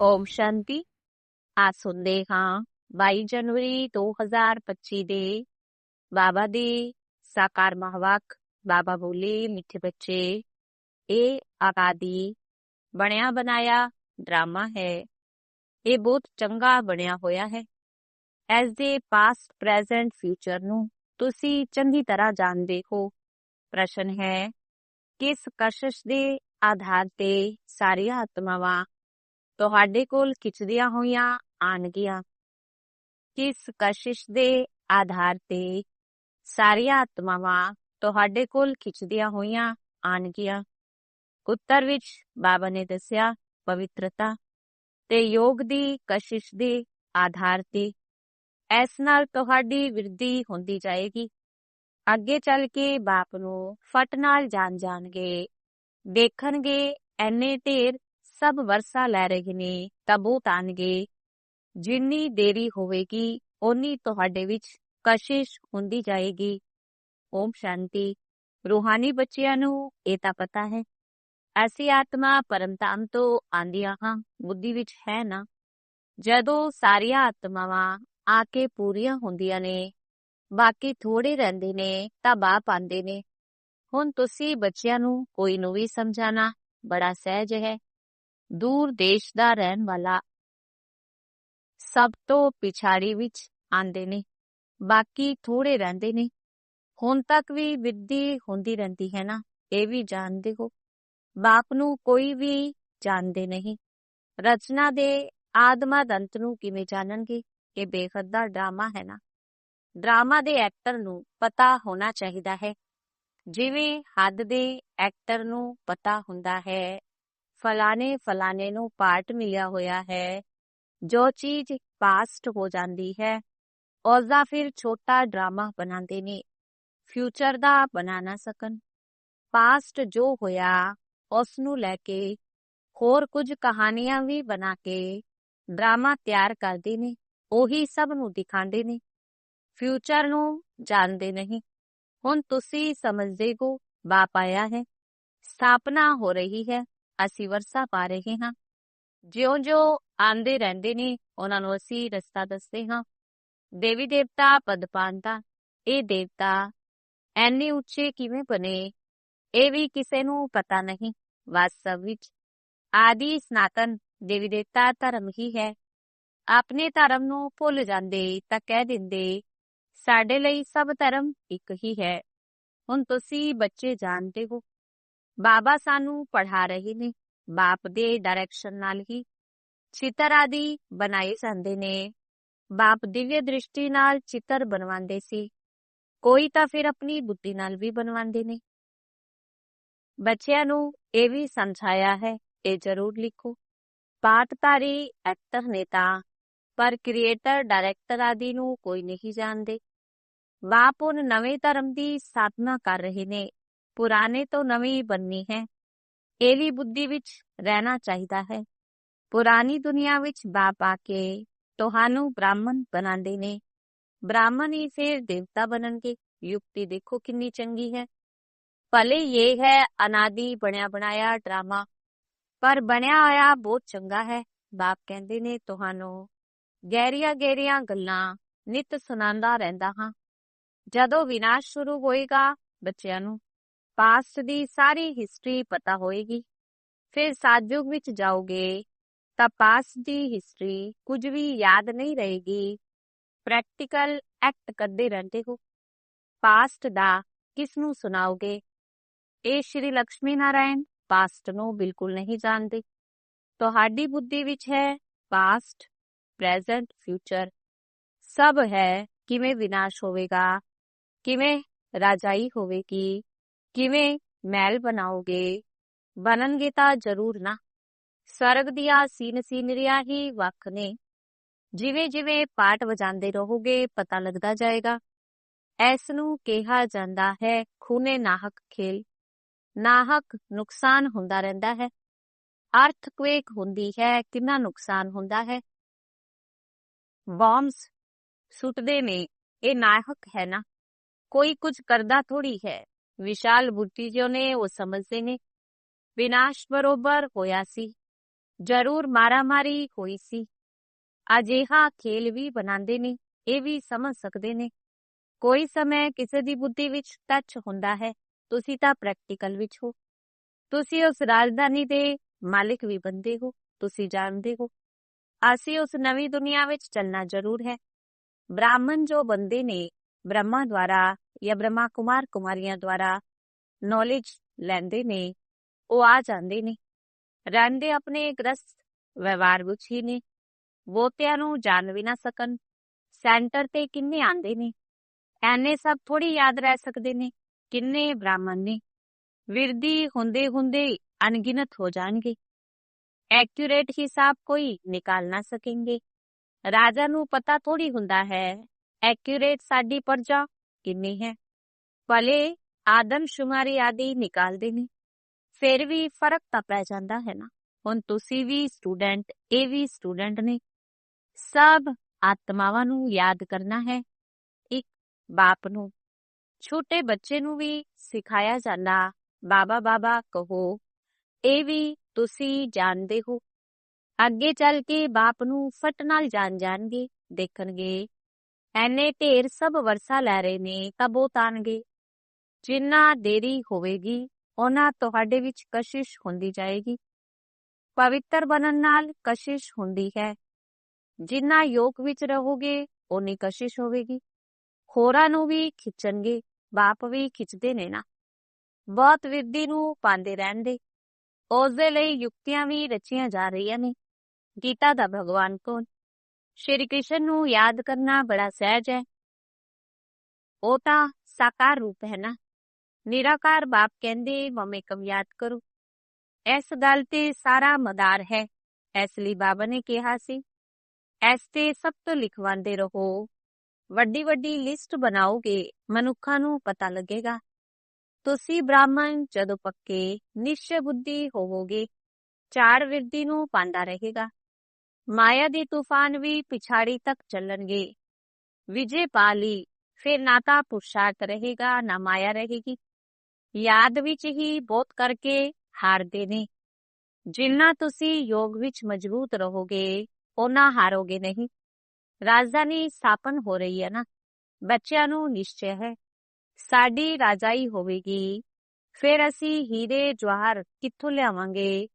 ਓਮ ਸ਼ਾਂਤੀ। ਆ ਸੁਣਦੇ ਹਾਂ 22 ਜਨਵਰੀ 2025 ਦੇ ਬਾਬਾ ਦੀ ਸਾਕਾਰ ਮਹਾਵਾਕ। ਬਾਬਾ ਬੋਲੇ, ਮਿੱਠੇ ਬੱਚੇ, ਇਹ ਆਬਾਦੀ ਬਣਿਆ ਬਣਾਇਆ ਡਰਾਮਾ ਹੈ। ਇਹ ਬਹੁਤ ਚੰਗਾ ਬਣਿਆ ਹੋਇਆ ਹੈ। ਐਸ ਦੇ ਪਾਸਟ, ਪ੍ਰੈਜ਼ੈਂਟ, ਫਿਊਚਰ ਨੂੰ ਤੁਸੀਂ ਚੰਗੀ ਤਰ੍ਹਾਂ ਜਾਣਦੇ ਹੋ। ਪ੍ਰਸ਼ਨ ਹੈ, ਕਿਸ ਕਸ਼ਿਸ਼ ਦੇ ਆਧਾਰ ਤੇ ਸਾਰੀਆਂ ਆਤਮਾਵਾਂ ਤੁਹਾਡੇ ਕੋਲ ਖਿੱਚਦੀਆਂ ਹੋਈਆਂ ਆਣਗੀਆਂ? ਕਿਸ ਕਸ਼ਿਸ਼ ਦੇ ਆਧਾਰ ਤੇ ਸਾਰੀਆਂ ਆਤਮਾਵਾਂ ਤੁਹਾਡੇ ਕੋਲ ਖਿੱਚਦੀਆਂ ਹੋਈਆਂ ਆਣਗੀਆਂ? ਉੱਤਰ ਵਿੱਚ ਬਾਬਾ ਨੇ ਦੱਸਿਆ, ਪਵਿੱਤਰਤਾ ਤੇ ਯੋਗ ਦੀ ਕਸ਼ਿਸ਼ ਦੇ ਆਧਾਰ ਤੇ। ਇਸ ਨਾਲ ਤੁਹਾਡੀ ਵਿਰਧੀ ਹੁੰਦੀ ਜਾਏਗੀ। ਅੱਗੇ ਚੱਲ ਕੇ ਬਾਪ ਨੂੰ ਫਟ ਨਾਲ ਜਾਣਗੇ, ਦੇਖਣਗੇ ਐਨੇ ਢੇਰ ਸਭ ਵਰਸਾ ਲੈ ਰਹੇ ਨੇ ਤਾਂ ਬਹੁਤ ਆਣਗੇ। ਜਿੰਨੀ ਦੇਰੀ ਹੋਵੇਗੀ ਓਨੀ ਤੁਹਾਡੇ ਵਿੱਚ ਕਸ਼ਿਸ਼ ਹੁੰਦੀ ਜਾਏਗੀ। ਓਮ ਸ਼ਾਂਤੀ। ਰੂਹਾਨੀ ਬੱਚਿਆਂ ਨੂੰ ਇਹ ਤਾਂ ਪਤਾ ਹੈ, ਅਸੀਂ ਆਤਮਾ ਪਰਮਧਾਮ ਤੋਂ ਆਂਦੀਆਂ ਹਾਂ। ਬੁੱਧੀ ਵਿੱਚ ਹੈ ਨਾ, ਜਦੋਂ ਸਾਰੀਆਂ ਆਤਮਾਵਾਂ ਆ ਕੇ ਪੂਰੀਆਂ ਹੁੰਦੀਆਂ ਨੇ, ਬਾਕੀ ਥੋੜੇ ਰਹਿੰਦੇ ਨੇ ਤਾਂ ਬਾਪ ਆਂਦੇ ਨੇ। ਹੁਣ ਤੁਸੀਂ ਬੱਚਿਆਂ ਨੂੰ ਕੋਈ ਨੂੰ ਵੀ ਸਮਝਾਣਾ ਬੜਾ ਸਹਿਜ ਹੈ। ਦੂਰ ਦੇਸ਼ ਦਾ ਰਹਿਣ ਵਾਲਾ ਸਭ ਤੋਂ ਪਿਛਾੜੀ ਵਿੱਚ ਆਂਦੇ ਨੇ, ਬਾਕੀ ਥੋੜੇ ਰਹਿੰਦੇ ਨੇ। ਹੁਣ ਤੱਕ ਵੀ ਵਿਰਧੀ ਹੁੰਦੀ ਰਹਿੰਦੀ ਹੈ ਨਾ, ਇਹ ਵੀ ਜਾਣਦੇ ਹੋ। ਬਾਪ ਨੂੰ ਕੋਈ ਵੀ ਜਾਣਦੇ ਨਹੀਂ। ਰਚਨਾ ਦੇ ਆਦਮਦ ਅੰਤ ਨੂੰ ਕਿਵੇਂ ਜਾਣਨਗੇ? ਇਹ ਬੇਖੱਦ ਦਾ ਡਰਾਮਾ ਹੈ ਨਾ। ਡਰਾਮਾ ਦੇ ਐਕਟਰ ਨੂੰ ਪਤਾ ਹੋਣਾ ਚਾਹੀਦਾ ਹੈ, ਜਿਵੇਂ ਹੱਦ ਦੇ ਐਕਟਰ ਨੂੰ ਪਤਾ ਹੁੰਦਾ ਹੈ ਫਲਾਣੇ ਨੂੰ ਪਾਰਟ ਮਿਲਿਆ ਹੋਇਆ ਹੈ। ਜੋ ਚੀਜ਼ ਪਾਸਟ ਹੋ ਜਾਂਦੀ ਹੈ ਉਸਦਾ ਫਿਰ ਛੋਟਾ ਡਰਾਮਾ ਬਣਾਉਂਦੇ ਨੇ, ਫਿਊਚਰ ਦਾ ਬਣਾ ਨਾ ਸਕਣ। ਪਾਸਟ ਜੋ ਹੋਇਆ ਉਸ ਨੂੰ ਲੈ ਕੇ ਹੋਰ ਕੁਝ ਕਹਾਣੀਆਂ ਵੀ ਬਣਾ ਕੇ ਡਰਾਮਾ ਤਿਆਰ ਕਰਦੇ ਨੇ, ਉਹੀ ਸਭ ਨੂੰ ਦਿਖਾਉਂਦੇ ਨੇ। ਫਿਊਚਰ ਨੂੰ ਜਾਣਦੇ ਨਹੀਂ। ਹੁਣ ਤੁਸੀਂ ਸਮਝਦੇ ਹੋ, ਬਾਪ ਆਇਆ ਹੈ, ਸਥਾਪਨਾ ਹੋ ਰਹੀ ਹੈ, ਅਸੀਂ ਵਰਸਾ ਪਾ ਰਹੇ ਹਾਂ। ਜਿਉਂ-ਜਿਉਂ ਆਂਦੇ ਰਹਿੰਦੇ ਨੇ ਉਹਨਾਂ ਨੂੰ ਅਸੀਂ ਰਸਤਾ ਦੱਸਦੇ ਹਾਂ। ਦੇਵੀ ਦੇਵਤਾ ਪਦ ਪਾਉਂਦਾ, ਇਹ ਦੇਵਤਾ ਐਨੇ ਉੱਚੇ ਕਿਵੇਂ ਬਣੇ, ਇਹ ਵੀ ਕਿਸੇ ਨੂੰ ਪਤਾ ਨਹੀਂ। ਵਾਸਤਵ ਵਿੱਚ ਆਦਿ ਸਨਾਤਨ ਦੇਵੀ ਦੇਵਤਾ ਧਰਮ ਹੀ ਹੈ। ਆਪਣੇ ਧਰਮ ਨੂੰ ਭੁੱਲ ਜਾਂਦੇ ਤਾਂ ਕਹਿ ਦਿੰਦੇ ਸਾਡੇ ਲਈ ਸਭ ਧਰਮ ਇੱਕ ਹੀ ਹੈ। ਹੁਣ ਤੁਸੀਂ ਬੱਚੇ ਜਾਣਦੇ ਹੋ, ਬਾਬਾ ਸਾਨੂੰ ਪੜ੍ਹਾ ਰਹੇ ਨੇ। ਬਾਪ ਦੇ ਡਾਇਰੈਕਸ਼ਨ ਨਾਲ ਹੀ ਚਿੱਤਰ ਆਦਿ ਬਣਾਏ ਜਾਂਦੇ ਨੇ। ਬਾਪ ਦਿਵਯ ਦ੍ਰਿਸ਼ਟੀ ਨਾਲ ਚਿੱਤਰ ਬਣਵਾਉਂਦੇ ਸੀ, ਕੋਈ ਤਾਂ ਫਿਰ ਆਪਣੀ ਬੁੱਧੀ ਨਾਲ ਵੀ ਬਣਵਾਉਂਦੇ ਨੇ। ਬੱਚਿਆਂ ਨੂੰ ਇਹ ਵੀ ਸਮਝਾਇਆ ਹੈ, ਇਹ ਜ਼ਰੂਰ ਲਿਖੋ। ਪਾਠਧਾਰੀ ਐਕਟਰ ਨੇ ਤਾਂ, ਪਰ ਕ੍ਰੀਏਟਰ, ਡਾਇਰੈਕਟਰ ਆਦਿ ਨੂੰ ਕੋਈ ਨਹੀਂ ਜਾਣਦੇ। ਬਾਪ ਹੁਣ ਨਵੇਂ ਧਰਮ ਦੀ ਸਾਧਨਾ ਕਰ ਰਹੇ ਨੇ, ਪੁਰਾਣੇ ਤੋਂ ਨਵੀਂ ਬਣਨੀ ਹੈ। ਇਹ ਵੀ ਬੁੱਧੀ ਵਿੱਚ ਰਹਿਣਾ ਚਾਹੀਦਾ ਹੈ। ਪੁਰਾਣੀ ਦੁਨੀਆ ਵਿੱਚ ਬਾਪ ਆ ਕੇ ਤੁਹਾਨੂੰ ਬ੍ਰਾਹਮਣ ਬਣਾਉਂਦੇ ਨੇ, ਬ੍ਰਾਹਮਣ ਹੀ ਫਿਰ ਦੇਵਤਾ ਬਣਨਗੇ। ਯੁਕਤੀ ਦੇਖੋ ਕਿੰਨੀ ਚੰਗੀ ਹੈ। ਭਲੇ ਇਹ ਹੈ ਅਨਾਦਿ ਬਣਿਆ ਬਣਾਇਆ ਡਰਾਮਾ, ਪਰ ਬਣਿਆ ਹੋਇਆ ਬਹੁਤ ਚੰਗਾ ਹੈ। ਬਾਪ ਕਹਿੰਦੇ ਨੇ ਤੁਹਾਨੂੰ ਗਹਿਰੀਆਂ ਗਹਿਰੀਆਂ ਗੱਲਾਂ ਨਿਤ ਸੁਣਾਉਂਦਾ ਰਹਿੰਦਾ ਹਾਂ। ਜਦੋਂ ਵਿਨਾਸ਼ ਸ਼ੁਰੂ ਹੋਏਗਾ, ਬੱਚਿਆਂ ਨੂੰ ਪਾਸਟ ਦੀ ਸਾਰੀ ਹਿਸਟਰੀ ਪਤਾ ਹੋਏਗੀ। ਫਿਰ ਸਤਯੁਗ ਵਿੱਚ ਜਾਓਗੇ ਤਾਂ ਪਾਸਟ ਦੀ ਹਿਸਟਰੀ ਕੁਝ ਵੀ ਯਾਦ ਨਹੀਂ ਰਹੇਗੀ। ਪ੍ਰੈਕਟੀਕਲ ਐਕਟ ਕਰਦੇ ਰਹਿੰਦੇ ਹੋ, ਪਾਸਟ ਦਾ ਕਿਸ ਨੂੰ ਸੁਣਾਓਗੇ? ਇਹ ਸ਼੍ਰੀ ਲక్ష్ਮੀ ਨਾਰਾਇਣ ਪਾਸਟ ਨੂੰ ਬਿਲਕੁਲ ਨਹੀਂ ਜਾਣਦੇ। ਤੁਹਾਡੀ ਬੁੱਧੀ ਵਿੱਚ ਹੈ ਪਾਸਟ, ਪ੍ਰੈਜ਼ੈਂਟ, ਫਿਊਚਰ ਸਭ ਹੈ। ਕਿਵੇਂ ਵਿਨਾਸ਼ ਹੋਵੇਗਾ, ਕਿਵੇਂ ਰਾਜਾਈ ਹੋਵੇਗੀ, ਕਿਵੇਂ ਮਹਿਲ ਬਣਾਓਗੇ? ਬਣਨਗੇ ਤਾਂ ਜ਼ਰੂਰ ਨਾ। ਸਵਰਗ ਦੀਆਂ ਸੀਨਰੀਆਂ ਹੀ ਵੱਖ ਨੇ। ਜਿਵੇਂ ਜਿਵੇਂ ਪਾਠ ਵਜਾਉਂਦੇ ਰਹੋਗੇ ਪਤਾ ਲੱਗਦਾ ਜਾਏਗਾ। ਇਸ ਨੂੰ ਕਿਹਾ ਜਾਂਦਾ ਹੈ ਖੂਨੇ ਨਾਹਕ ਖੇਲ। ਨਾਹਕ ਨੁਕਸਾਨ ਹੁੰਦਾ ਰਹਿੰਦਾ ਹੈ। ਅਰਥਕਵੇਕ ਹੁੰਦੀ ਹੈ, ਕਿੰਨਾ ਨੁਕਸਾਨ ਹੁੰਦਾ ਹੈ। ਬੌਮਸ ਸੁੱਟਦੇ ਨੇ, ਇਹ ਨਾਹਕ ਹੈ ਨਾ। ਕੋਈ ਕੁਝ ਕਰਦਾ ਥੋੜੀ ਹੈ। ਵਿਸ਼ਾਲ ਬੁੱਧੀ ਜੋ ਨੇ ਉਹ ਸਮਝਦੇ ਨੇ ਵਿਨਾਸ਼ ਬਰੋਬਰ ਹੋਇਆ ਸੀ, ਜ਼ਰੂਰ ਮਾਰਾਮਾਰੀ ਹੋਈ ਸੀ। ਅਜਿਹਾ ਖੇਲ ਵੀ ਬਣਾਉਂਦੇ ਨੇ, ਇਹ ਵੀ ਸਮਝ ਸਕਦੇ ਨੇ। ਕੋਈ ਸਮੇਂ ਕਿਸੇ ਦੀ ਬੁੱਧੀ ਵਿੱਚ ਟੱਚ ਹੁੰਦਾ ਹੈ, ਤੁਸੀਂ ਤਾਂ ਪ੍ਰੈਕਟੀਕਲ ਵਿੱਚ ਹੋ। ਤੁਸੀਂ ਉਸ ਰਾਜਧਾਨੀ ਦੇ ਮਾਲਿਕ ਵੀ ਬਣਦੇ ਹੋ, ਤੁਸੀਂ ਜਾਣਦੇ ਹੋ। ਅਸੀਂ ਉਸ ਨਵੀਂ ਦੁਨੀਆ ਵਿੱਚ ਚੱਲਣਾ ਜ਼ਰੂਰ ਹੈ। ਬ੍ਰਾਹਮਣ ਜੋ ਬੰਦੇ ਨੇ, ਬ੍ਰਹਮਾ ਦੁਆਰਾ ਜਾਂ ਬ੍ਰਹਮਾ ਕੁਮਾਰ ਕੁਮਾਰੀਆਂ ਦੁਆਰਾ ਨੌਲੇਜ ਲੈਂਦੇ ਨੇ, ਉਹ ਆ ਜਾਂਦੇ ਨੇ, ਰਹਿੰਦੇ ਆਪਣੇ ਗ੍ਰਸਤ ਵਿਵਹਾਰ ਵਿੱਚ ਹੀ ਨੇ। ਬਹੁਤਿਆਂ ਨੂੰ ਜਾਣ ਵੀ ਨਾ ਸਕਣ। ਸੈਂਟਰ ਤੇ ਕਿੰਨੇ ਆਂਦੇ ਨੇ, ਐਨੇ ਸਭ ਥੋੜੀ ਯਾਦ ਰਹਿ ਸਕਦੇ ਨੇ। ਕਿੰਨੇ ਬ੍ਰਾਹਮਣ ਨੇ, ਵਿਰਦੀ ਹੁੰਦੇ ਹੁੰਦੇ ਅਣਗਿਣਤ ਹੋ ਜਾਣਗੇ। ਐਕੂਰੇਟ ਹਿਸਾਬ ਕੋਈ ਨਿਕਾਲ ਨਾ ਸਕੇਂਗੇ। ਰਾਜਾ ਨੂੰ ਪਤਾ ਥੋੜੀ ਹੁੰਦਾ ਹੈ ਐਕੂਰੇਟ ਸਾਡੀ ਪਰਜਾ ਕਿੰਨੀ ਹੈ। ਭਲੇ ਆਦਮਸ਼ੁਮਾਰੀ ਆਦਿ ਨਿਕਾਲਦੇ ਨੇ, ਫਿਰ ਵੀ ਫਰਕ ਤਾਂ ਪੈ ਜਾਂਦਾ ਹੈ ਨਾ। ਹੁਣ ਤੁਸੀਂ ਵੀ ਸਟੂਡੈਂਟ, ਇਹ ਵੀ ਸਟੂਡੈਂਟ ਨੇ। ਸਭ ਆਤਮਾਵਾਂ ਨੂੰ ਯਾਦ ਕਰਨਾ ਹੈ। ਇੱਕ ਬਾਪ ਨੂੰ, ਛੋਟੇ ਬੱਚੇ ਨੂੰ ਵੀ ਸਿਖਾਇਆ ਜਾਂਦਾ, ਬਾਬਾ ਬਾਬਾ ਕਹੋ। ਇਹ ਵੀ ਤੁਸੀਂ ਜਾਣਦੇ ਹੋ। ਅੱਗੇ ਚੱਲ ਕੇ ਬਾਪ ਨੂੰ ਫਟ ਨਾਲ ਜਾਣਗੇ, ਦੇਖਣਗੇ ਐਨੇ ਢੇਰ ਸਭ ਵਰਸਾ ਲੈ ਰਹੇ ਨੇ ਤਾਂ ਬਹੁਤ ਆਣਗੇ। ਜਿੰਨਾ ਦੇਰੀ ਹੋਵੇਗੀ ਉਹਨਾਂ ਤੁਹਾਡੇ ਵਿੱਚ ਕਸ਼ਿਸ਼ ਹੁੰਦੀ ਜਾਏਗੀ। ਪਵਿੱਤਰ ਬਣਨ ਨਾਲ ਕਸ਼ਿਸ਼ ਹੁੰਦੀ ਹੈ। ਜਿੰਨਾ ਯੋਗ ਵਿੱਚ ਰਹੋਗੇ ਓਨੀ ਕਸ਼ਿਸ਼ ਹੋਵੇਗੀ। ਹੋਰਾਂ ਨੂੰ ਵੀ ਖਿੱਚਣਗੇ, ਬਾਪ ਵੀ ਖਿੱਚਦੇ ਨੇ ਨਾ। ਬਹੁਤ ਵਿਰਦੀ ਨੂੰ ਪਾਉਂਦੇ ਰਹਿੰਦੇ। ਉਸਦੇ ਲਈ ਯੁਕਤੀਆਂ ਵੀ ਰਚੀਆਂ ਜਾ ਰਹੀਆਂ ਨੇ। ਗੀਤਾ ਦਾ ਭਗਵਾਨ ਕੌਣ? ਸ਼੍ਰੀ ਕ੍ਰਿਸ਼ਨ ਨੂੰ ਯਾਦ ਕਰਨਾ ਬੜਾ ਸਹਿਜ ਹੈ। ਉਹ ਤਾਂ ਸਾਕਾਰ ਰੂਪ ਹੈ ਨਾ। ਨਿਰਾਕਾਰ ਬਾਪ ਕਹਿੰਦੇ ਮਮੇਕਮ ਯਾਦ ਕਰੋ। ਇਸ ਗੱਲ ਤੇ ਸਾਰਾ ਮਦਾਰ ਹੈ। ਇਸ ਲਈ ਬਾਬਾ ਨੇ ਕਿਹਾ ਸੀ, ਇਸ ਤੇ ਸਭ ਤੋਂ ਲਿਖਵਾਉਂਦੇ ਰਹੋ। ਵੱਡੀ ਵੱਡੀ ਲਿਸਟ ਬਣਾਓਗੇ, ਮਨੁੱਖਾਂ ਨੂੰ ਪਤਾ ਲੱਗੇਗਾ। ਤੁਸੀਂ ਬ੍ਰਾਹਮਣ ਜਦੋਂ ਪੱਕੇ ਨਿਸ਼ਚੈ ਬੁੱਧੀ ਹੋਵੋਗੇ, ਝਾੜ ਵਿਰਦੀ ਨੂੰ ਪਾਉਂਦਾ ਰਹੇਗਾ। ਮਾਇਆ ਦੇ ਤੂਫਾਨ ਵੀ ਪਿਛਾੜੀ ਤੱਕ ਚੱਲਣਗੇ। ਵਿਜੇ ਪਾ ਲਈ, ਫਿਰ ਨਾ ਤਾਂ ਪੁਰਸ਼ਾਰਥ ਰਹੇਗਾ ਨਾ ਮਾਇਆ ਰਹੇਗੀ। ਯਾਦ ਵਿੱਚ ਹੀ ਬਹੁਤ ਕਰਕੇ ਹਾਰਦੇ ਨੇ। ਜਿੰਨਾ ਤੁਸੀਂ ਯੋਗ ਵਿੱਚ ਮਜ਼ਬੂਤ ਰਹੋਗੇ ਉਹਨਾਂ ਹਾਰੋਗੇ ਨਹੀਂ। ਰਾਜਧਾਨੀ ਸਥਾਪਨ ਹੋ ਰਹੀ ਹੈ ਨਾ। ਬੱਚਿਆਂ ਨੂੰ ਨਿਸ਼ਚੈ ਹੈ ਸਾਡੀ ਰਾਜਾਈ ਹੋਵੇਗੀ। ਫਿਰ ਅਸੀਂ ਹੀਰੇ ਜਵਾਹਰ ਕਿੱਥੋਂ ਲਿਆਵਾਂਗੇ?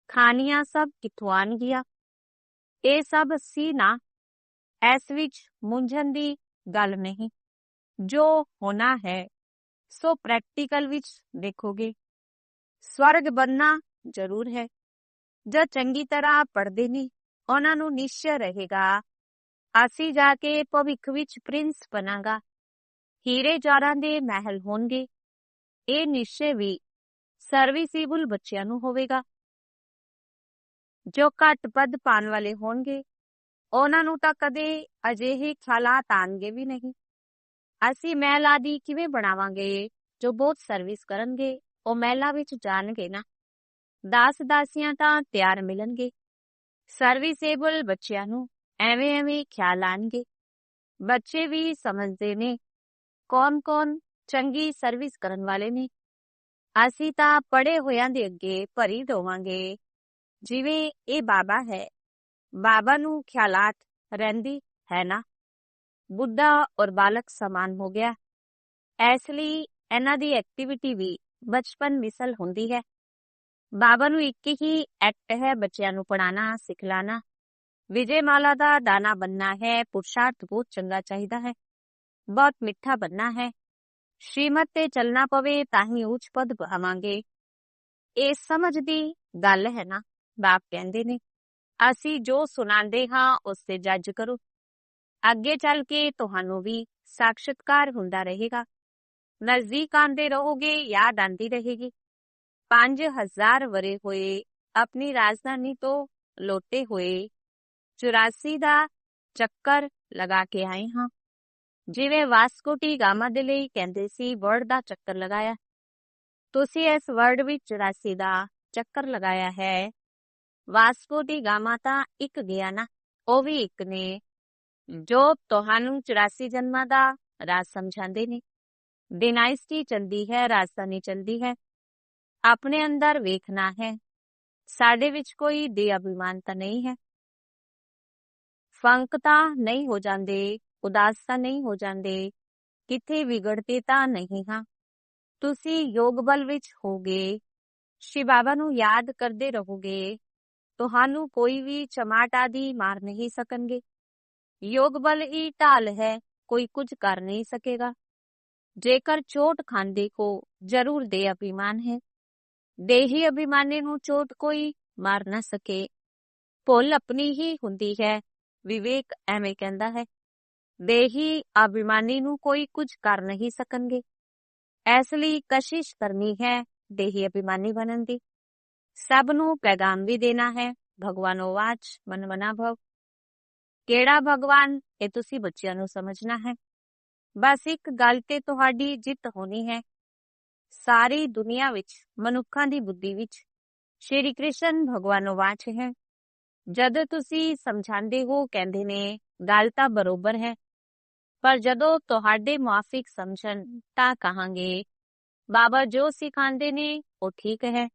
ਖਾਣੀਆਂ ਸਭ ਕਿੱਥੋਂ ਆਣਗੀਆਂ? ਇਹ ਸਭ ਸੀ ਨਾ। ਇਸ ਵਿੱਚ ਮੁੰਝਣ ਦੀ ਗੱਲ ਨਹੀਂ। ਜੋ ਹੋਣਾ ਹੈ ਸੋ ਪ੍ਰੈਕਟੀਕਲ ਵਿੱਚ ਦੇਖੋਗੇ। ਸਵਰਗ ਬਣਨਾ ਜ਼ਰੂਰ ਹੈ। ਜੋ ਚੰਗੀ ਤਰ੍ਹਾਂ ਪੜ੍ਹਦੇ ਨੇ ਉਹਨਾਂ ਨੂੰ ਨਿਸ਼ਚੈ ਰਹੇਗਾ, ਅਸੀਂ ਜਾ ਕੇ ਭਵਿੱਖ ਵਿੱਚ ਪ੍ਰਿੰਸ ਬਣਾਂਗਾ। ਹੀਰੇ ਜਵਾਹਰਾਂ ਦੇ ਮਹਿਲ ਹੋਣਗੇ। ਇਹ ਨਿਸ਼ਚੈ ਵੀ ਸਰਵਿਸੇਬਲ ਬੱਚਿਆਂ ਨੂੰ ਹੋਵੇਗਾ। ਜੋ ਘੱਟ ਪਦ ਪਾਉਣ ਵਾਲੇ ਹੋਣਗੇ ਉਹਨਾਂ ਨੂੰ ਤਾਂ ਕਦੇ ਅਜਿਹੇ ਖਿਆਲਾਤ ਆਉਣਗੇ ਵੀ ਨਹੀਂ। ਅਸੀਂ ਮਹਿਲ ਆਦਿ ਕਿਵੇਂ ਬਣਾਵਾਂਗੇ? ਜੋ ਬਹੁਤ ਸਰਵਿਸ ਕਰਨਗੇ ਉਹ ਮਹਿਲਾਂ ਵਿੱਚ ਜਾਣਗੇ ਨਾ। ਦਾਸ ਦਾਸੀਆਂ ਤਾਂ ਤਿਆਰ ਮਿਲਣਗੇ। ਸਰਵਿਸੇਬਲ ਬੱਚਿਆਂ ਨੂੰ ਐਵੇਂ ਖਿਆਲ ਆਣਗੇ। ਬੱਚੇ ਵੀ ਸਮਝਦੇ ਨੇ ਕੌਣ ਚੰਗੀ ਸਰਵਿਸ ਕਰਨ ਵਾਲੇ ਨੇ। ਅਸੀਂ ਤਾਂ ਪੜ੍ਹੇ ਹੋਇਆਂ ਦੇ ਅੱਗੇ ਭਰੀ ਦੇਵਾਂਗੇ। ਜਿਵੇਂ ਇਹ ਬਾਬਾ ਹੈ, ਬਾਬਾ ਨੂੰ ਖਿਆਲਾਤ ਰਹਿੰਦੀ ਹੈ ਨਾ। ਬੁੱਢਾ ਔਰ ਬਾਲਕ ਸਮਾਨ ਹੋ ਗਿਆ। ਇਸ ਲਈ ਇਹਨਾਂ ਦੀ ਐਕਟੀਵਿਟੀ ਵੀ ਬਚਪਨ ਮਿਸਲ ਹੁੰਦੀ ਹੈ। ਬਾਬਾ ਨੂੰ ਇੱਕ ਹੀ ਐਕਟ ਹੈ ਬੱਚਿਆਂ ਨੂੰ ਪੜ੍ਹਾਣਾ ਸਿਖਲਾਣਾ। ਵਿਜੇ ਮਾਲਾ ਦਾ ਦਾਣਾ ਬਣਨਾ ਹੈ। ਪੁਰਸ਼ਾਰਥ ਬਹੁਤ ਚੰਗਾ ਚਾਹੀਦਾ ਹੈ, ਬਹੁਤ ਮਿੱਠਾ ਬਣਨਾ ਹੈ। ਸ਼੍ਰੀਮਤ ਤੇ ਚੱਲਣਾ ਪਵੇ ਤਾਂ ਹੀ ਉੱਚ ਪਦ ਪਾਵਾਂਗੇ। ਇਹ ਸਮਝ ਦੀ ਗੱਲ ਹੈ ਨਾ। ਬਾਪ ਕਹਿੰਦੇ ਨੇ ਅਸੀਂ ਜੋ ਸੁਣਾਉਂਦੇ ਹਾਂ ਉਸ ਤੇ ਜੱਜ ਕਰੋ। ਅੱਗੇ ਚੱਲ ਕੇ ਤੁਹਾਨੂੰ ਵੀ ਸਾਖਸ਼ਾਤਕਾਰ ਹੁੰਦਾ ਰਹੇਗਾ। ਨਜ਼ਦੀਕ ਆਉਂਦੇ ਰਹੋਗੇ, ਯਾਦ ਆਂਦੀ ਰਹੇਗੀ। 5000 ਵਰੇ ਹੋਏ ਆਪਣੀ ਰਾਜਧਾਨੀ ਤੋਂ ਲੋਟੇ ਹੋਏ। 84 ਦਾ ਚੱਕਰ ਲਗਾ ਕੇ ਆਏ ਹਾਂ। ਜਿਵੇਂ ਵਾਸਕੋ ਡੀ ਗਾਮਾ ਦੇ ਲਈ ਕਹਿੰਦੇ ਸੀ ਵਰਲਡ ਦਾ ਚੱਕਰ ਲਗਾਇਆ, ਤੁਸੀਂ ਇਸ ਵਰਲਡ ਵਿੱਚ 84 ਦਾ ਚੱਕਰ ਲਗਾਇਆ ਹੈ। ਵਾਸਕੋ ਡੀ ਗਾਮਾ ਤਾਂ ਇੱਕ ਗਿਆ ਨਾ, ਉਹ ਵੀ ਇੱਕ ਨੇ ਜੋ ਤੁਹਾਨੂੰ 84 ਜਨਮਾਂ ਦਾ ਰਾਜ ਸਮਝਾਉਂਦੇ ਨੇ। ਡਿਨਾਇਸਟੀ ਚਲਦੀ ਹੈ, ਰਾਜਧਾਨੀ ਚਲਦੀ ਹੈ। ਆਪਣੇ ਅੰਦਰ ਵੇਖਣਾ ਹੈ। ਸਾਡੇ ਵਿੱਚ ਕੋਈ ਦੇ ਅਭਿਮਾਨ ਤਾਂ ਨਹੀਂ ਹੈ। ਫੰਕ ਤਾਂ ਨਹੀਂ ਹੋ ਜਾਂਦੇ, ਉਦਾਸ ਤਾਂ ਨਹੀਂ ਹੋ ਜਾਂਦੇ, ਕਿਤੇ ਵਿਗੜਦੇ ਤਾਂ ਨਹੀਂ ਹਾਂ। ਤੁਸੀਂ ਯੋਗ ਬਲ ਵਿੱਚ ਹੋਗੇ, ਸ਼ਿਵ ਬਾਬਾ ਨੂੰ ਯਾਦ ਕਰਦੇ ਰਹੋਗੇ, ਤੁਹਾਨੂੰ ਕੋਈ ਵੀ ਚਮਾਟ ਆਦਿ ਮਾਰ ਨਹੀਂ ਸਕਣਗੇ। ਯੋਗ ਬਲ ਹੀ ਢਾਲ ਹੈ, ਕੋਈ ਕੁਝ ਕਰ ਨਹੀਂ ਸਕੇਗਾ। ਜੇਕਰ ਚੋਟ ਖਾਂਦੇ ਹੋ, ਜ਼ਰੂਰ ਦੇ ਅਭਿਮਾਨ ਹੈ। ਦੇਹੀ ਅਭਿਮਾਨੀ ਨੂੰ ਚੋਟ ਕੋਈ ਮਾਰ ਨਾ ਸਕੇ। ਭੁੱਲ ਆਪਣੀ ਹੀ ਹੁੰਦੀ ਹੈ, ਵਿਵੇਕ ਐਵੇਂ ਕਹਿੰਦਾ ਹੈ। ਦੇਹੀ ਅਭਿਮਾਨੀ ਨੂੰ ਕੋਈ ਕੁਝ ਕਰ ਨਹੀਂ ਸਕਣਗੇ। ਇਸ ਲਈ ਕਸ਼ਿਸ਼ ਕਰਨੀ ਹੈ ਦੇਹੀ ਅਭਿਮਾਨੀ ਬਣਨ ਦੀ। ਸਭ ਨੂੰ ਪੈਗਾਮ ਵੀ ਦੇਣਾ ਹੈ, ਭਗਵਾਨੋ ਵਾਚ ਮਨ ਮਨਾ ਭਵ। ਕਿਹੜਾ ਭਗਵਾਨ, ਇਹ ਤੁਸੀਂ ਬੱਚਿਆਂ ਨੂੰ ਸਮਝਣਾ ਹੈ। ਬਸ ਇੱਕ ਗੱਲ ਤੇ ਤੁਹਾਡੀ ਜਿੱਤ ਹੋਣੀ ਹੈ। ਸਾਰੀ ਦੁਨੀਆ ਵਿੱਚ, ਮਨੁੱਖਾਂ ਦੀ ਬੁੱਧੀ ਵਿੱਚ ਸ਼੍ਰੀ ਕ੍ਰਿਸ਼ਨ ਭਗਵਾਨੋ ਵਾਚ ਹੈ। ਜਦ ਤੁਸੀਂ ਸਮਝਾਉਂਦੇ ਹੋ, ਕਹਿੰਦੇ ਨੇ ਗੱਲ ਤਾਂ ਬਰੋਬਰ ਹੈ, ਪਰ ਜਦੋਂ ਤੁਹਾਡੇ ਮੁਆਫਿਕ ਸਮਝਣ ਤਾਂ ਕਹਾਂਗੇ ਬਾਬਾ ਜੋ ਸਿਖਾਉਂਦੇ ਨੇ ਉਹ ਠੀਕ ਹੈ।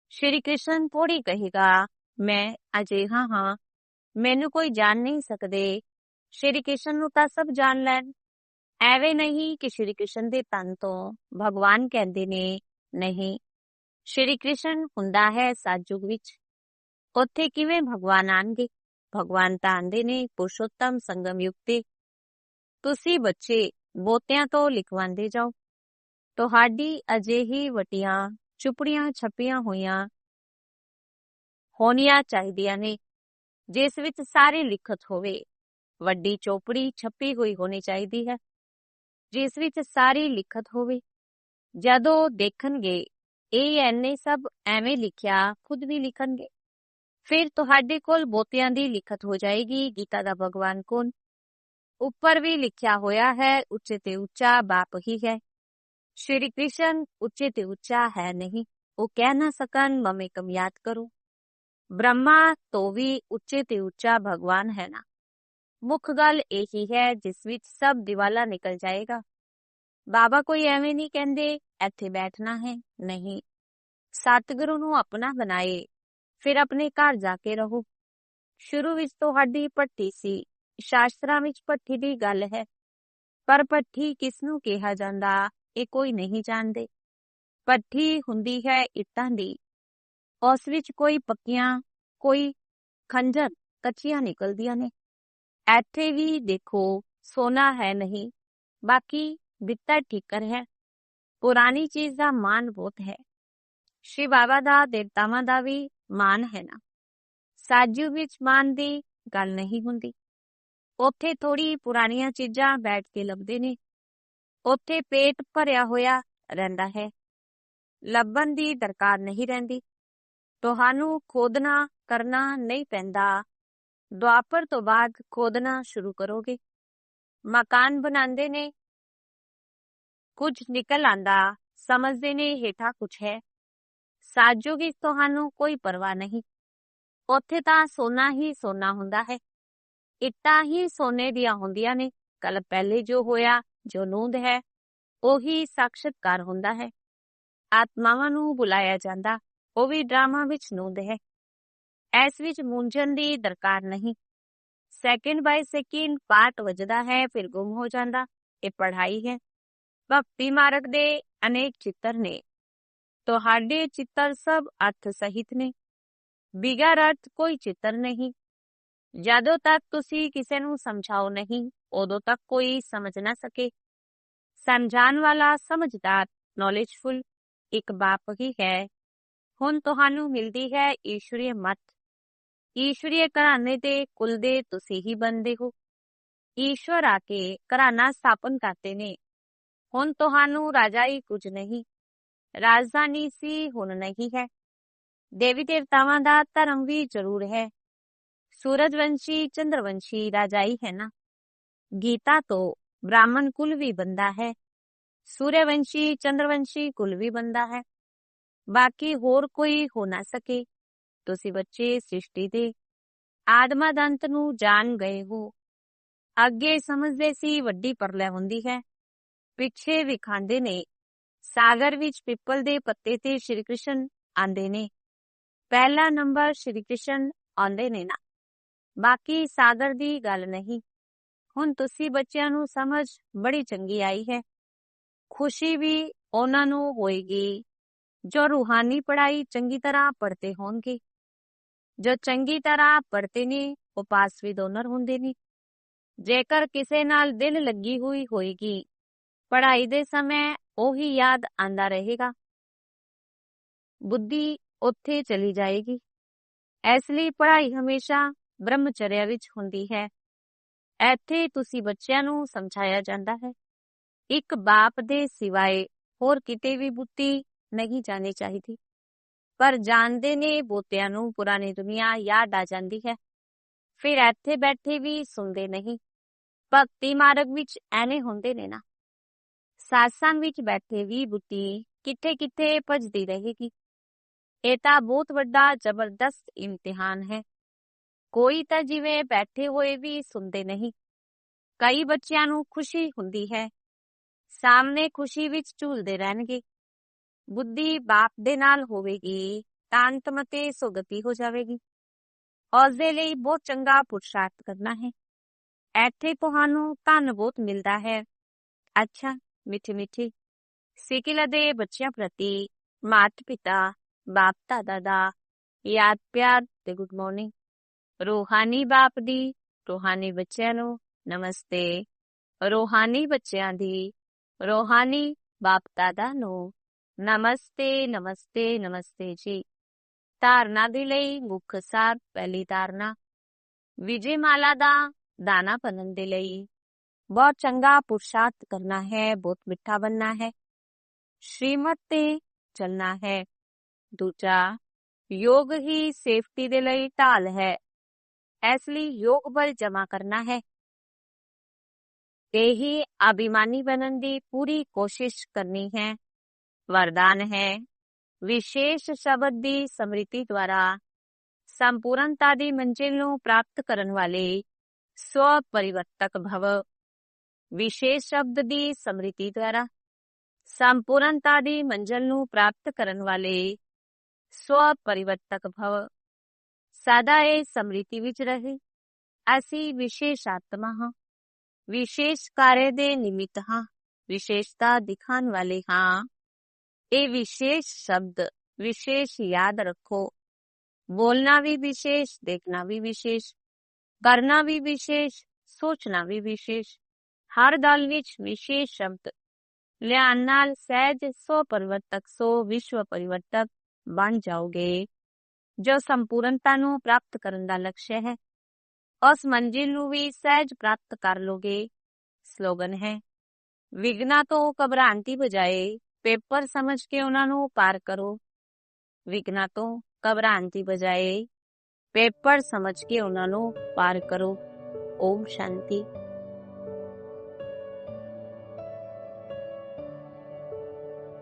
ਸ਼੍ਰੀ ਕ੍ਰਿਸ਼ਨ ਥੋੜੀ ਕਹੇਗਾ ਮੈਂ ਅਜਿਹਾ ਹਾਂ, ਮੈਨੂੰ ਕੋਈ ਜਾਣ ਨਹੀਂ ਸਕਦੇ। ਸ਼੍ਰੀ ਕ੍ਰਿਸ਼ਨ ਨੂੰ ਤਾਂ ਸਭ ਜਾਣ ਲੈਣ। ਐਵੇਂ ਨਹੀਂ ਕਿ ਸ਼੍ਰੀ ਕ੍ਰਿਸ਼ਨ ਦੇ ਤਨ ਤੋਂ ਭਗਵਾਨ ਕਹਿੰਦੇ ਨੇ, ਨਹੀਂ। ਸ਼੍ਰੀ ਕ੍ਰਿਸ਼ਨ ਹੁੰਦਾ ਹੈ ਸਤਜੁਗ ਵਿੱਚ। ਉੱਥੇ ਕਿਵੇਂ ਭਗਵਾਨ ਆਣਗੇ? ਭਗਵਾਨ ਤਾਂ ਆਂਦੇ ਨੇ ਪੁਰਸ਼ੋਤਮ ਸੰਗਮ ਯੁਗ ਤੇ। ਤੁਸੀਂ ਬੱਚੇ ਬੋਤਿਆਂ ਤੋਂ ਲਿਖਵਾਉਂਦੇ ਜਾਓ। ਤੁਹਾਡੀ ਅਜਿਹੀ ਵਟੀਆਂ ਚੁਪੜੀਆਂ ਛਪੀਆਂ ਹੋਈਆਂ ਹੋਣੀਆਂ ਚਾਹੀਦੀਆਂ ਨੇ, ਜਿਸ ਵਿੱਚ ਸਾਰੀ ਲਿਖਤ ਹੋਵੇ। ਵੱਡੀ ਚੋਪੜੀ ਛਪੀ ਹੋਈ ਹੋਣੀ ਚਾਹੀਦੀ ਹੈ, ਜਿਸ ਵਿੱਚ ਸਾਰੀ ਲਿਖਤ ਹੋਵੇ। ਜਦੋਂ ਦੇਖਣਗੇ ਇਹ ਐਨੇ ਸਭ ਐਵੇਂ ਲਿਖਿਆ, ਖੁਦ ਵੀ ਲਿਖਣਗੇ। ਫਿਰ ਤੁਹਾਡੇ ਕੋਲ ਬੋਤਿਆਂ ਦੀ ਲਿਖਤ ਹੋ ਜਾਏਗੀ, ਗੀਤਾ ਦਾ ਭਗਵਾਨ ਕੌਣ। ਉੱਪਰ ਵੀ ਲਿਖਿਆ ਹੋਇਆ ਹੈ, ਉੱਚੇ ਤੇ ਉੱਚਾ ਬਾਪ ਹੀ ਹੈ। ਸ਼੍ਰੀ ਕ੍ਰਿਸ਼ਨ ਉੱਚੇ ਤੇ ਉੱਚਾ ਹੈ ਨਹੀਂ। ਉਹ ਕਹਿ ਨਾ ਸਕਣ ਮਮੇਕਮ ਯਾਦ ਕਰੋ। ਬ੍ਰਹਮਾ ਤੋਂ ਵੀ ਉੱਚੇ ਤੇ ਉੱਚਾ ਭਗਵਾਨ ਹੈ ਨਾ। ਮੁੱਖ ਗੱਲ ਇਹੀ ਹੈ, ਜਿਸ ਵਿੱਚ ਸਭ ਦਿਵਾਲਾ ਨਿਕਲ ਜਾਏਗਾ। ਬਾਬਾ ਕੋਈ ਐਵੇਂ ਨਹੀਂ ਕਹਿੰਦੇ ਇੱਥੇ ਬੈਠਣਾ ਹੈ, ਨਹੀਂ। ਸਤਿਗੁਰੂ ਨੂੰ ਆਪਣਾ ਬਣਾਏ, ਫਿਰ ਆਪਣੇ ਘਰ ਜਾ ਕੇ ਰਹੋ। ਸ਼ੁਰੂ ਵਿੱਚ ਤੁਹਾਡੀ ਭੱਠੀ ਸੀ, ਸ਼ਾਸਤਰਾਂ ਵਿੱਚ ਭੱਠੀ ਦੀ ਗੱਲ ਹੈ, ਪਰ ਭੱਠੀ ਕਿਸ ਨੂੰ ਕਿਹਾ ਜਾਂਦਾ ਇਹ ਕੋਈ ਨਹੀਂ ਜਾਣਦੇ। ਭੱਠੀ ਹੁੰਦੀ ਹੈ ਇੱਟਾਂ ਦੀ, ਉਸ ਵਿੱਚ ਕੋਈ ਪੱਕੀਆਂ, ਕੋਈ ਖੰਜਰ ਕੱਚੀਆਂ ਨਿਕਲਦੀਆਂ ਨੇ। ਇੱਥੇ ਵੀ ਦੇਖੋ ਸੋਨਾ ਹੈ ਨਹੀਂ, ਬਾਕੀ ਬਿੱਤਾ ਠੀਕਰ ਹੈ। ਪੁਰਾਣੀ ਚੀਜ਼ ਦਾ ਮਾਨ ਬਹੁਤ ਹੈ। ਸ਼ਿਵ ਬਾਬਾ ਦਾ ਦੇਵਤਾਵਾਂ ਦਾ ਵੀ ਮਾਨ ਹੈ ਨਾ। ਸਤਿਯੁਗ ਵਿੱਚ ਮਾਨ ਦੀ ਗੱਲ ਨਹੀਂ ਹੁੰਦੀ। ਉੱਥੇ ਥੋੜੀ ਪੁਰਾਣੀਆਂ ਚੀਜ਼ਾਂ ਬੈਠ ਕੇ ਲੱਭਦੇ ਨੇ। ਉੱਥੇ ਪੇਟ ਭਰਿਆ ਹੋਇਆ ਰਹਿੰਦਾ ਹੈ, ਲੱਭਣ ਦੀ ਦਰਕਾਰ ਨਹੀਂ ਰਹਿੰਦੀ। ਤੁਹਾਨੂੰ ਖੋਦਣਾ ਕਰਨਾ ਨਹੀਂ ਪੈਂਦਾ। ਦੁਆਪਰ ਤੋਂ ਬਾਅਦ ਖੋਦਣਾ ਸ਼ੁਰੂ ਕਰੋਗੇ। ਮਕਾਨ ਬਣਾਉਂਦੇ ਨੇ, ਕੁਝ ਨਿਕਲ ਆਂਦਾ, ਸਮਝਦੇ ਨੇ ਹੇਠਾਂ ਕੁਝ ਹੈ। ਸਤਿਯੁਗ ਵਿੱਚ ਤੁਹਾਨੂੰ ਕੋਈ ਪਰਵਾਹ ਨਹੀਂ। ਉੱਥੇ ਤਾਂ ਸੋਨਾ ਹੀ ਸੋਨਾ ਹੁੰਦਾ ਹੈ। ਇੱਟਾਂ ਹੀ ਸੋਨੇ ਦੀਆਂ ਹੁੰਦੀਆਂ ਨੇ। ਕੱਲ ਪਹਿਲੇ ਜੋ ਹੋਇਆ, ਜੋ ਨੂੰਦ ਹੈ, ਉਹੀ ਸਾਖਸ਼ਾਤਕਾਰ ਹੁੰਦਾ ਹੈ। ਆਤਮਾਵਾਂ ਨੂੰ ਬੁਲਾਇਆ ਜਾਂਦਾ, ਉਹ ਵੀ ਡਰਾਮਾ ਵਿੱਚ ਨੂੰਦ ਹੈ। ਇਸ ਵਿੱਚ ਮੁੰਝਣ ਦੀ ਦਰਕਾਰ ਨਹੀਂ। ਸੈਕਿੰਡ ਬਾਈ ਸੈਕਿੰਡ ਪਾਠ ਵੱਜਦਾ ਹੈ, ਫਿਰ ਗੁੰਮ ਹੋ ਜਾਂਦਾ। ਇਹ ਪੜ੍ਹਾਈ ਹੈ। ਭਗਤੀ ਮਾਰਗ ਦੇ ਅਨੇਕ ਚਿੱਤਰ ਨੇ। ਤੁਹਾਡੇ ਚਿੱਤਰ ਸਭ ਅਰਥ ਸਹਿਤ ਨੇ। ਬਿਗੈਰ ਅਰਥ ਕੋਈ ਚਿੱਤਰ ਨਹੀਂ। ਜਦੋਂ ਤੱਕ ਤੁਸੀਂ ਕਿਸੇ ਨੂੰ ਸਮਝਾਓ ਨਹੀਂ, ਉਦੋਂ ਤੱਕ ਕੋਈ ਸਮਝ ਨਾ ਸਕੇ। ਸਮਝਾਉਣ ਵਾਲਾ ਸਮਝਦਾਰ, ਨੌਲੇਜਫੁਲ ਇੱਕ ਬਾਪ ਹੀ ਹੈ। ਹੁਣ ਤੁਹਾਨੂੰ ਮਿਲਦੀ ਹੈ ਈਸ਼ਵਰੀ ਮੱਤ। ਈਸ਼ਵਰੀ ਘਰਾਣੇ ਦੇ ਕੁਲ ਦੇ ਤੁਸੀਂ ਹੀ ਬਣਦੇ ਹੋ। ਈਸ਼ਵਰ ਆ ਕੇ ਘਰਾਣਾ ਸਥਾਪਨ ਕਰਦੇ ਨੇ। ਹੁਣ ਤੁਹਾਨੂੰ ਰਾਜਾਈ ਕੁਝ ਨਹੀਂ। ਰਾਜਧਾਨੀ ਸੀ, ਹੁਣ ਨਹੀਂ ਹੈ। ਦੇਵੀ ਦੇਵਤਾਵਾਂ ਦਾ ਧਰਮ ਵੀ ਜ਼ਰੂਰ ਹੈ। ਸੂਰਜਵੰਸ਼ੀ ਚੰਦਰਵੰਸ਼ੀ ਰਾਜਾਈ ਹੈ ਨਾ। ਗੀਤਾ ਤੋਂ ਬ੍ਰਾਹਮਣ ਕੁਲ ਵੀ ਬੰਦਾ ਹੈ। ਸੂਰਯਵੰਸ਼ੀ ਚੰਦਰਵੰਸ਼ੀ ਕੁਲ ਵੀ ਬੰਦਾ ਹੈ। ਬਾਕੀ ਹੋਰ ਕੋਈ ਹੋ ਨਾ ਸਕੇ। ਤੁਸੀਂ ਬੱਚੇ ਸ੍ਰਿਸ਼ਟੀ ਦੇ ਆਦਮਾ ਦੰਤ ਨੂੰ ਜਾਣ ਗਏ ਹੋ। ਅੱਗੇ ਸਮਝਦੇ ਸੀ ਵੱਡੀ ਪਰਲੈ ਹੁੰਦੀ ਹੈ। ਪਿੱਛੇ ਵਿਖਾਂਦੇ ਨੇ ਸਾਗਰ ਵਿੱਚ ਪਿੱਪਲ ਦੇ ਪੱਤੇ ਤੇ ਸ਼੍ਰੀ ਕ੍ਰਿਸ਼ਨ ਆਂਦੇ ਨੇ। ਪਹਿਲਾ ਨੰਬਰ ਸ਼੍ਰੀ ਕ੍ਰਿਸ਼ਨ ਆਉਂਦੇ ਨੇ ਨਾ, ਬਾਕੀ ਸਾਗਰ ਦੀ ਗੱਲ ਨਹੀਂ। ਹੁਣ ਤੁਸੀਂ ਬੱਚਿਆਂ ਨੂੰ ਸਮਝ ਬੜੀ ਚੰਗੀ ਆਈ ਹੈ। ਖੁਸ਼ੀ ਵੀ ਉਹਨਾਂ ਨੂੰ ਹੋਏਗੀ ਜੋ ਰੂਹਾਨੀ ਪੜ੍ਹਾਈ ਚੰਗੀ ਤਰ੍ਹਾਂ ਪੜ੍ਹਦੇ ਹੋਣਗੇ। ਜੋ ਚੰਗੀ ਤਰ੍ਹਾਂ ਪੜ੍ਹਦੇ ਨੇ ਉਹ ਪਾਸ ਵੀ ਦੋਨਰ ਹੁੰਦੇ ਨੇ। ਜੇਕਰ ਕਿਸੇ ਨਾਲ ਦਿਲ ਲੱਗੀ ਹੋਈ ਹੋਏਗੀ, ਪੜ੍ਹਾਈ ਦੇ ਸਮੇਂ ਉਹੀ ਯਾਦ ਆਂਦਾ ਰਹੇਗਾ, ਬੁੱਧੀ ਉੱਥੇ ਚਲੀ ਜਾਏਗੀ। ਇਸ ਲਈ ਪੜ੍ਹਾਈ ਹਮੇਸ਼ਾ ਬ੍ਰਹਮਚਰਿਆ ਵਿੱਚ ਹੁੰਦੀ ਹੈ। ਇੱਥੇ ਤੁਸੀਂ ਬੱਚਿਆਂ ਨੂੰ ਸਮਝਾਇਆ ਜਾਂਦਾ ਹੈ, ਇੱਕ ਬਾਪ ਦੇ ਸਿਵਾਏ ਹੋਰ ਕਿਤੇ ਵੀ ਬੁੱਧੀ ਨਹੀਂ ਜਾਣੀ ਚਾਹੀਦੀ। ਪਰ ਜਾਣਦੇ ਨੇ ਬੋਤਿਆਂ ਨੂੰ ਪੁਰਾਣੀ ਦੁਨੀਆ ਯਾਦ ਆ ਜਾਂਦੀ ਹੈ, ਫਿਰ ਇੱਥੇ ਬੈਠੇ ਵੀ ਸੁਣਦੇ ਨਹੀਂ। ਭਗਤੀ ਮਾਰਗ ਵਿੱਚ ਐਨੇ ਹੁੰਦੇ ਨੇ ਨਾ, ਸਾਤਸੰਗ ਵਿੱਚ ਬੈਠੇ ਵੀ ਬੁੱਧੀ ਕਿੱਥੇ ਕਿੱਥੇ ਭੱਜਦੀ ਰਹੇਗੀ। ਇਹ ਤਾਂ ਬਹੁਤ ਵੱਡਾ ਜ਼ਬਰਦਸਤ ਇਮਤਿਹਾਨ ਹੈ। ਕੋਈ ਤਾਂ ਜਿਵੇਂ ਬੈਠੇ ਹੋਏ ਵੀ ਸੁਣਦੇ ਨਹੀਂ। ਕਈ ਬੱਚਿਆਂ ਨੂੰ ਖੁਸ਼ੀ ਹੁੰਦੀ ਹੈ, ਸਾਹਮਣੇ ਖੁਸ਼ੀ ਵਿੱਚ ਝੂਲਦੇ ਰਹਿਣਗੇ। ਬੁੱਧੀ ਬਾਪ ਦੇ ਨਾਲ ਹੋਵੇਗੀ ਤਾਂ ਅੰਤਮਤੇ ਸੁਗਤੀ ਹੋ ਜਾਵੇਗੀ। ਉਸ ਦੇ ਲਈ ਬਹੁਤ ਚੰਗਾ ਪੁਰਸ਼ਾਰਥ ਕਰਨਾ ਹੈ। ਇੱਥੇ ਤੁਹਾਨੂੰ ਧਨ ਬਹੁਤ ਮਿਲਦਾ ਹੈ। ਅੱਛਾ, ਮਿੱਠੀ ਮਿੱਠੀ ਸਿੱਕਿਲ ਦੇ ਬੱਚਿਆਂ ਪ੍ਰਤੀ ਮਾਤਾ ਪਿਤਾ, ਬਾਪ ਦਾਦਾ ਦਾ ਯਾਦ ਪਿਆਰ ਤੇ ਗੁੱਡ ਮਾਰਨਿੰਗ। ਰੂਹਾਨੀ ਬਾਪ ਦੀ ਰੂਹਾਨੀ ਬੱਚਿਆਂ ਨੂੰ ਨਮਸਤੇ। ਰੂਹਾਨੀ ਬੱਚਿਆਂ ਦੀ ਰੂਹਾਨੀ ਬਾਪ ਦਾਦਾ ਨੂੰ ਨਮਸਤੇ ਨਮਸਤੇ ਨਮਸਤੇ ਜੀ। ਧਾਰਨਾ ਦੇ ਲਈ ਮੁੱਖ ਸਾਰ। ਪਹਿਲੀ ਧਾਰਨਾ, ਵਿਜੇ ਮਾਲਾ ਦਾ ਦਾਣਾ ਬਣਨ ਦੇ ਲਈ ਬਹੁਤ ਚੰਗਾ ਪੁਰਸ਼ਾਰਥ ਕਰਨਾ ਹੈ, ਬਹੁਤ ਮਿੱਠਾ ਬਣਨਾ ਹੈ, ਸ਼੍ਰੀਮਤ ਤੇ ਚੱਲਣਾ ਹੈ। ਦੂਜਾ, ਯੋਗ ਹੀ ਸੇਫਟੀ ਦੇ ਲਈ ਢਾਲ ਹੈ, ਇਸ ਲਈ ਯੋਗ ਬਲ ਜਮਾ ਕਰਨਾ ਹੈ। ਇਹੀ ਅਭਿਮਾਨੀ ਬਣਨ ਦੀ ਪੂਰੀ ਕੋਸ਼ਿਸ਼ ਕਰਨੀ ਹੈ। ਵਰਦਾਨ ਹੈ, ਵਿਸ਼ੇਸ਼ ਸ਼ਬਦ ਦੀ ਸਮ੍ਰਿਤੀ ਦੁਆਰਾ ਸੰਪੂਰਨਤਾ ਦੀ ਮੰਜ਼ਿਲ ਨੂੰ ਪ੍ਰਾਪਤ ਕਰਨ ਵਾਲੇ ਸਵ ਪਰਿਵਰਤਕ ਭਵ। ਵਿਸ਼ੇਸ਼ ਸ਼ਬਦ ਦੀ ਸਮ੍ਰਿਤੀ ਦੁਆਰਾ ਸੰਪੂਰਨਤਾ ਦੀ ਮੰਜ਼ਿਲ ਨੂੰ ਪ੍ਰਾਪਤ ਕਰਨ ਵਾਲੇ ਸਵ ਪਰਿਵਰਤਕ ਭਵ। ਸਦਾ ਇਹ ਸਮ੍ਰਿਤੀ ਵਿੱਚ ਰਹੇ। ਅਸੀਂ ਵਿਸ਼ੇਸ਼ ਆਤਮਾ ਹਾਂ, ਵਿਸ਼ੇਸ਼ ਕਾਰਜ ਦੇ ਨਿਮਿਤ ਹਾਂ, ਵਿਸ਼ੇਸ਼ਤਾ ਦਿਖਾਉਣ ਵਾਲੇ ਹਾਂ। ਇਹ ਵਿਸ਼ੇਸ਼ ਸ਼ਬਦ ਵਿਸ਼ੇਸ਼ ਯਾਦ ਰੱਖੋ। ਬੋਲਣਾ ਵੀ ਵਿਸ਼ੇਸ਼, ਦੇਖਣਾ ਵੀ ਵਿਸ਼ੇਸ਼, ਕਰਨਾ ਵੀ ਵਿਸ਼ੇਸ਼, ਸੋਚਣਾ ਵੀ ਵਿਸ਼ੇਸ਼। ਹਰ ਗੱਲ ਵਿੱਚ ਵਿਸ਼ੇਸ਼ ਸ਼ਬਦ ਲਿਆਉਣ ਨਾਲ ਸਹਿਜ ਸੋ ਪਰਿਵਰਤਕ ਸੋ ਵਿਸ਼ਵ ਪਰਿਵਰਤਕ ਬਣ ਜਾਓਗੇ। ਜੋ ਸੰਪੂਰਨਤਾ ਨੂੰ ਪ੍ਰਾਪਤ ਕਰਨ ਦਾ ਲਕਸ਼ ਹੈ, ਉਸ ਮੰਜ਼ਿਲ ਨੂੰ ਵੀ ਸਹਿਜ ਪ੍ਰਾਪਤ ਕਰ ਲੋਗੇ। ਸਲੋਗਨ ਹੈ, ਵਿਘਨਾਂ ਤੋਂ ਘਬਰਾਉਣ ਦੀ ਬਜਾਏ ਪੇਪਰ ਸਮਝ ਕੇ ਉਹਨਾਂ ਨੂੰ ਪਾਰ ਕਰੋ। ਵਿਘਨਾਂ ਤੋਂ ਘਬਰਾਉਣ ਦੀ ਬਜਾਏ ਪੇਪਰ ਸਮਝ ਕੇ ਉਹਨਾਂ ਨੂੰ ਪਾਰ ਕਰੋ। ਓਮ ਸ਼ਾਂਤੀ।